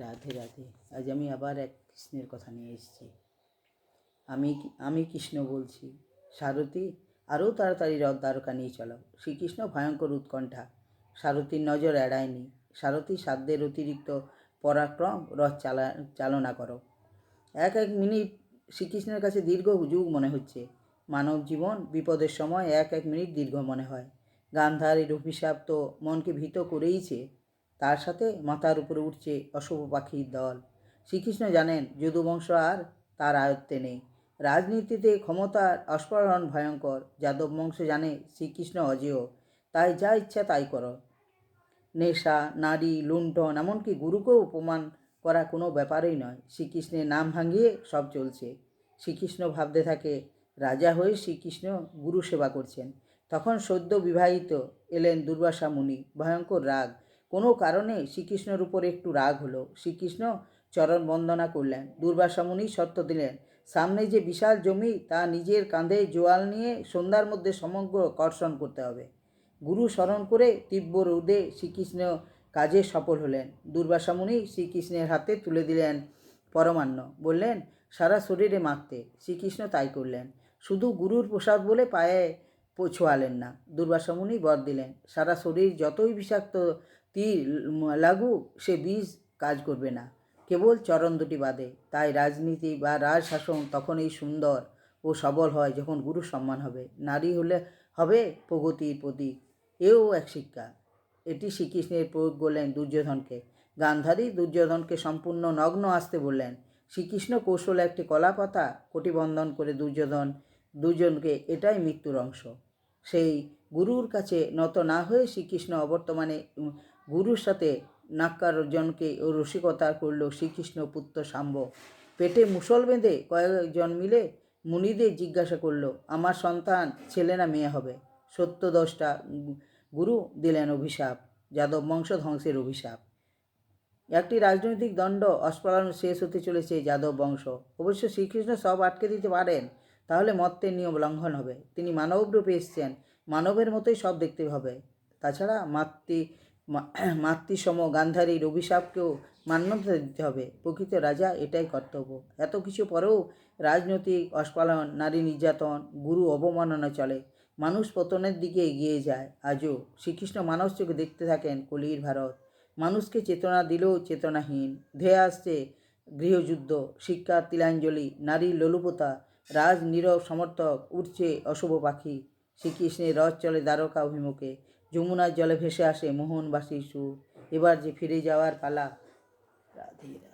রাধে রাধে। আজ আমি আবার এক কৃষ্ণের কথা নিয়ে এসেছি। আমি কৃষ্ণ বলছি, সারথি আরও তাড়াতাড়ি রথ দ্বারকা নিয়ে চলো। শ্রীকৃষ্ণ ভয়ঙ্কর উৎকণ্ঠা, সারথীর নজর এড়ায়নি। সারথী সাধ্যের অতিরিক্ত পরাক্রম, রথ চালনা করো। এক এক মিনিট শ্রীকৃষ্ণের কাছে দীর্ঘ যুগ মনে হচ্ছে। মানব জীবন বিপদের সময় এক এক মিনিট দীর্ঘ মনে হয়। গান্ধারীর অভিশাপ তো মনকে ভীত করেইছে, তার সাথে মাথার উপরে উঠছে অশুভ পাখির দল। শ্রীকৃষ্ণ জানেন যদুবংশ আর তার আয়ত্তে নেই। রাজনীতিতে ক্ষমতার অস্ফোরণ ভয়ঙ্কর। যাদব বংশ জানে শ্রীকৃষ্ণ অজেয়, তাই যা ইচ্ছা তাই করো। নেশা, নারী, লুণ্ঠন, এমনকি গুরুকেও অপমান করা কোনো ব্যাপারই নয়। শ্রীকৃষ্ণের নাম ভাঙিয়ে সব চলছে। শ্রীকৃষ্ণ ভাবতে থাকে রাজা হয়ে শ্রীকৃষ্ণ গুরু সেবা করছেন। তখন সদ্য বিবাহিত এলেন দুর্বাসা মুনি। ভয়ঙ্কর রাগ, কোনো কারণে শ্রীকৃষ্ণের উপর একটু রাগ হলো। শ্রীকৃষ্ণ চরণ বন্দনা করলেন। দুর্বাসা মুনি শর্ত দিলেন, সামনে যে বিশাল জমি তা নিজের কাঁধে জোয়াল নিয়ে সন্ধ্যার মধ্যে সমগ্র কর্ষণ করতে হবে। গুরু স্মরণ করে তীব্র রোদে শ্রীকৃষ্ণ কাজে সফল হলেন। দুর্বাসা মুনি শ্রীকৃষ্ণের হাতে তুলে দিলেন পরমান্ন, বললেন সারা শরীরে মাখতে। শ্রীকৃষ্ণ তাই করলেন। শুধু গুরুর প্রসাদ বলে পায়ে ছোঁয়ালেন না। দুর্বাসা মুনি বর দিলেন, সারা শরীর যতই বিষাক্ত তীর লাগুক সে বিষ কাজ করবে না, কেবল চরণ দুটি বাদে। তাই রাজনীতি বা রাজশাসন তখনই সুন্দর ও সবল হয় যখন গুরু সম্মান হবে। নারী হলে হবে প্রগতির প্রতীক, এও এক শিক্ষা। এটি শ্রীকৃষ্ণের প্রয়োগ করলেন দুর্যোধনকে। গান্ধারী দুর্যোধনকে সম্পূর্ণ নগ্ন আসতে বললেন। শ্রীকৃষ্ণ কৌশলে একটি কলা পাতা কটিবন্ধন করে দুর্যোধনকে এটাই মৃত্যুর অংশ। সেই গুরুর কাছে নত না হয়ে শ্রীকৃষ্ণ অবর্তমানে গুরুর সাথে নাক্যার্জনকে ও রসিকতা করল শ্রীকৃষ্ণ পুত্র শাম্ব। পেটে মুসল বেঁধে কয়েকজন মিলে মুনিদের জিজ্ঞাসা করল, আমার সন্তান ছেলে না মেয়ে হবে? সত্য 10টা গুরু দিলেন অভিশাপ, যাদব বংশ ধ্বংসের অভিশাপ। একটি রাজনৈতিক দণ্ড অস্ফোরণ শেষ হতে চলেছে যাদব বংশ। অবশ্য শ্রীকৃষ্ণ সব আটকে দিতে পারেন, তাহলে মর্তের নিয়ম লঙ্ঘন হবে। তিনি মানব রূপে এসছেন, মানবের মতোই সব দেখতে হবে। তাছাড়া মাতৃসম গান্ধারীর অভিশাপকেও মান্যতা দিতে হবে। প্রকৃত রাজা এটাই কর্তব্য। এত কিছু পরেও রাজনৈতিক অস্ফালন, নারী নির্যাতন, গুরু অবমাননা চলে। মানুষ পতনের দিকে এগিয়ে যায়। আজও শ্রীকৃষ্ণ মানব চোখে দেখতে থাকেন কলির ভারত। মানুষকে চেতনা দিলেও চেতনাহীন। ধেয়ে আসছে গৃহযুদ্ধ, শিক্ষার তিলাঞ্জলি, নারীর লোলুপতা, রাজ নীরব সমর্থক, উঠছে অশুভ পাখি। শ্রীকৃষ্ণের রথ চলে দ্বারকা অভিমুখে। যমুনার জলে ভেসে আসে মোহনবাসীর সুর। এবার যে ফিরে যাওয়ার পালা। রাধে রাধে।